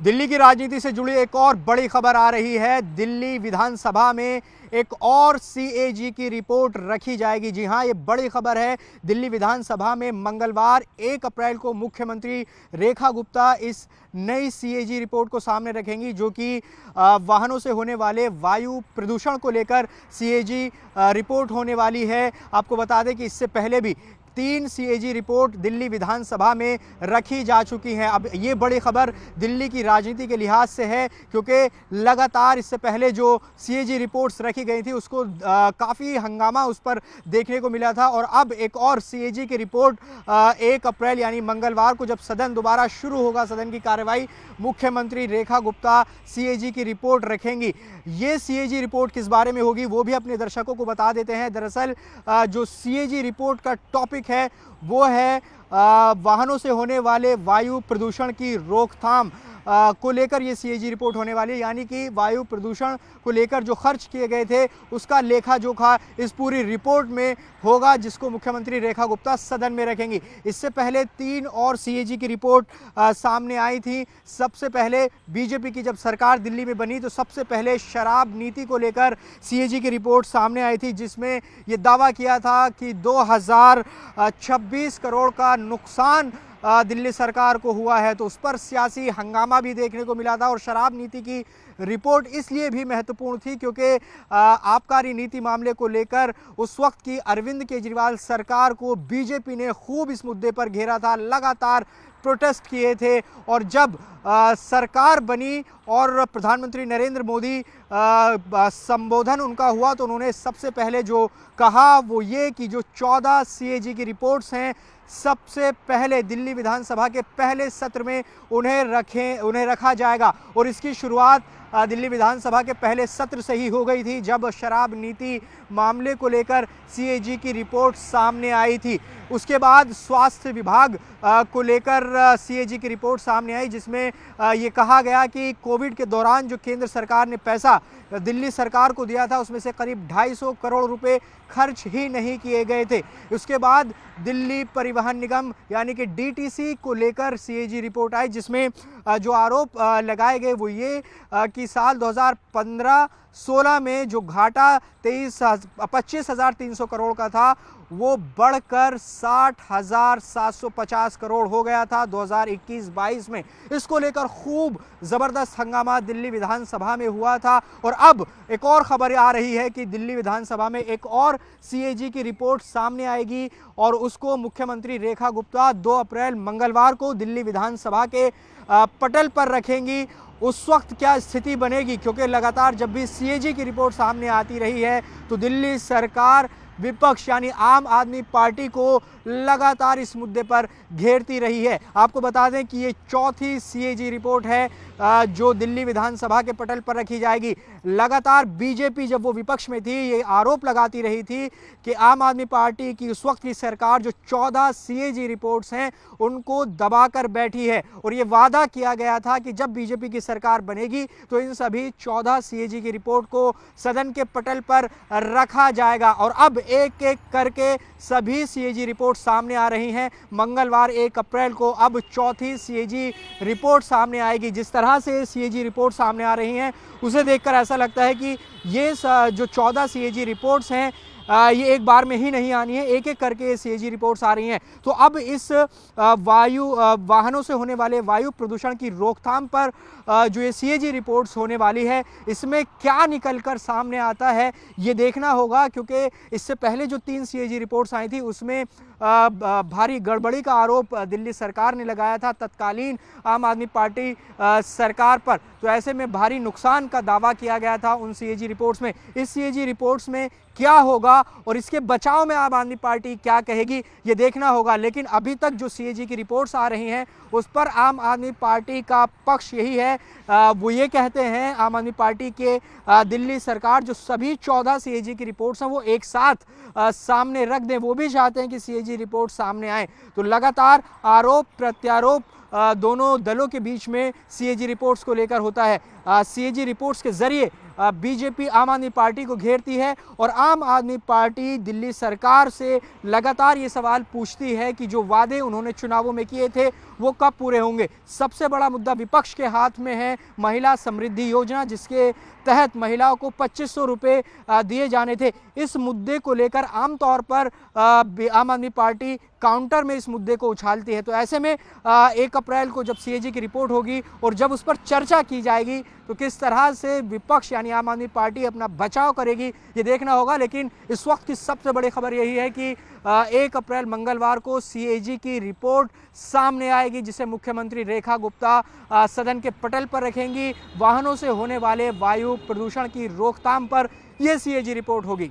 दिल्ली की राजनीति से जुड़ी एक और बड़ी खबर आ रही है। दिल्ली विधानसभा में एक और सीएजी की रिपोर्ट रखी जाएगी। जी हां, ये बड़ी खबर है। दिल्ली विधानसभा में मंगलवार 1 अप्रैल को मुख्यमंत्री रेखा गुप्ता इस नई सीएजी रिपोर्ट को सामने रखेंगी, जो कि वाहनों से होने वाले वायु प्रदूषण को लेकर सीएजी रिपोर्ट होने वाली है। आपको बता दें कि इससे पहले भी 3 सीएजी रिपोर्ट दिल्ली विधानसभा में रखी जा चुकी हैं। अब ये बड़ी खबर दिल्ली की राजनीति के लिहाज से है, क्योंकि लगातार इससे पहले जो सीएजी रिपोर्ट्स रखी गई थी उसको काफ़ी हंगामा उस पर देखने को मिला था। और अब एक और सीएजी की रिपोर्ट 1 अप्रैल यानी मंगलवार को जब सदन दोबारा शुरू होगा, सदन की कार्रवाई, मुख्यमंत्री रेखा गुप्ता सीएजी की रिपोर्ट रखेंगी। ये सीएजी रिपोर्ट किस बारे में होगी वो भी अपने दर्शकों को बता देते हैं। दरअसल जो सीएजी रिपोर्ट का टॉपिक है वो है वाहनों से होने वाले वायु प्रदूषण की रोकथाम को लेकर ये सीएजी रिपोर्ट होने वाली है। यानी कि वायु प्रदूषण को लेकर जो खर्च किए गए थे उसका लेखा जोखा इस पूरी रिपोर्ट में होगा, जिसको मुख्यमंत्री रेखा गुप्ता सदन में रखेंगी। इससे पहले 3 और सीएजी की रिपोर्ट सामने आई थी। सबसे पहले बीजेपी की जब सरकार दिल्ली में बनी तो सबसे पहले शराब नीति को लेकर सीएजी की रिपोर्ट सामने आई थी, जिसमें ये दावा किया था कि 2026 करोड़ का नुकसान दिल्ली सरकार को हुआ है। तो उस पर सियासी हंगामा भी देखने को मिला था। और शराब नीति की रिपोर्ट इसलिए भी महत्वपूर्ण थी क्योंकि आबकारी नीति मामले को लेकर उस वक्त की अरविंद केजरीवाल सरकार को बीजेपी ने खूब इस मुद्दे पर घेरा था, लगातार प्रोटेस्ट किए थे। और जब सरकार बनी और प्रधानमंत्री नरेंद्र मोदी संबोधन उनका हुआ तो उन्होंने सबसे पहले जो कहा वो ये कि जो 14 सीएजी की रिपोर्ट्स हैं, सबसे पहले दिल्ली विधानसभा के पहले सत्र में उन्हें रखा जाएगा। और इसकी शुरुआत दिल्ली विधानसभा के पहले सत्र से ही हो गई थी, जब शराब नीति मामले को लेकर सीएजी की रिपोर्ट सामने आई थी। उसके बाद स्वास्थ्य विभाग को लेकर सीएजी की रिपोर्ट सामने आई, जिसमें ये कहा गया कि कोविड के दौरान जो केंद्र सरकार ने पैसा दिल्ली सरकार को दिया था उसमें से करीब 250 करोड़ रुपए खर्च ही नहीं किए गए थे। उसके बाद दिल्ली परिवहन निगम यानी कि डीटीसी को लेकर सीएजी रिपोर्ट आई, जिसमें जो आरोप लगाए गए वो ये कि साल 2015-16 में जो घाटा 25,300 करोड़ का था वो बढ़कर 60,750 करोड़ हो गया था 2021-22 में। इसको लेकर खूब ज़बरदस्त हंगामा दिल्ली विधानसभा में हुआ था। और अब एक और खबर आ रही है कि दिल्ली विधानसभा में एक और सीएजी की रिपोर्ट सामने आएगी और उसको मुख्यमंत्री रेखा गुप्ता 2 अप्रैल मंगलवार को दिल्ली विधानसभा के पटल पर रखेंगी। उस वक्त क्या स्थिति बनेगी, क्योंकि लगातार जब भी सीएजी की रिपोर्ट सामने आती रही है तो दिल्ली सरकार विपक्ष यानी आम आदमी पार्टी को लगातार इस मुद्दे पर घेरती रही है। आपको बता दें कि ये चौथी सीएजी रिपोर्ट है जो दिल्ली विधानसभा के पटल पर रखी जाएगी। लगातार बीजेपी जब वो विपक्ष में थी ये आरोप लगाती रही थी कि आम आदमी पार्टी की उस वक्त की सरकार जो 14 सीएजी रिपोर्ट्स हैं उनको दबाकर बैठी है। और ये वादा किया गया था कि जब बीजेपी की सरकार बनेगी तो इन सभी 14 सीएजी की रिपोर्ट को सदन के पटल पर रखा जाएगा। और अब एक एक करके सभी सीएजी रिपोर्ट सामने आ रही हैं। मंगलवार 1 अप्रैल को अब चौथी सीएजी रिपोर्ट सामने आएगी। जिस तरह से सीएजी रिपोर्ट सामने आ रही हैं उसे देखकर ऐसा लगता है कि ये जो 14 सीएजी रिपोर्ट्स हैं ये एक बार में ही नहीं आनी है, एक एक करके सीएजी रिपोर्ट्स आ रही हैं। तो अब इस वाहनों से होने वाले वायु प्रदूषण की रोकथाम पर जो ये सीएजी रिपोर्ट्स होने वाली है इसमें क्या निकलकर सामने आता है ये देखना होगा, क्योंकि इससे पहले जो 3 सीएजी रिपोर्ट्स आई थी उसमें भारी गड़बड़ी का आरोप दिल्ली सरकार ने लगाया था तत्कालीन आम आदमी पार्टी सरकार पर। तो ऐसे में भारी नुकसान का दावा किया गया था उन सीएजी रिपोर्ट्स में। इस सीएजी रिपोर्ट्स में क्या होगा और इसके बचाव में आम आदमी पार्टी क्या कहेगी ये देखना होगा। लेकिन अभी तक जो सीएजी की रिपोर्ट्स आ रही हैं उस पर आम आदमी पार्टी का पक्ष यही है, वो ये कहते हैं आम आदमी पार्टी के दिल्ली सरकार जो सभी 14 सीएजी की रिपोर्ट्स हैं वो एक साथ सामने रख दें। वो भी चाहते हैं कि सीएजी रिपोर्ट सामने आए। तो लगातार आरोप प्रत्यारोप दोनों दलों के बीच में सीएजी रिपोर्ट्स को लेकर होता है। सीएजी रिपोर्ट्स के जरिए बीजेपी आम आदमी पार्टी को घेरती है और आम आदमी पार्टी दिल्ली सरकार से लगातार ये सवाल पूछती है कि जो वादे उन्होंने चुनावों में किए थे वो कब पूरे होंगे। सबसे बड़ा मुद्दा विपक्ष के हाथ में है महिला समृद्धि योजना, जिसके तहत महिलाओं को 2500 रुपये दिए जाने थे। इस मुद्दे को लेकर आमतौर पर आम आदमी पार्टी काउंटर में इस मुद्दे को उछालती है। तो ऐसे में 1 अप्रैल को जब सीएजी की रिपोर्ट होगी और जब उस पर चर्चा की जाएगी तो किस तरह से विपक्ष यानी आम आदमी पार्टी अपना बचाव करेगी ये देखना होगा। लेकिन इस वक्त की सबसे बड़ी खबर यही है कि 1 अप्रैल मंगलवार को सीएजी की रिपोर्ट सामने आएगी, जिसे मुख्यमंत्री रेखा गुप्ता सदन के पटल पर रखेंगी। वाहनों से होने वाले वायु प्रदूषण की रोकथाम पर यह सीएजी रिपोर्ट होगी।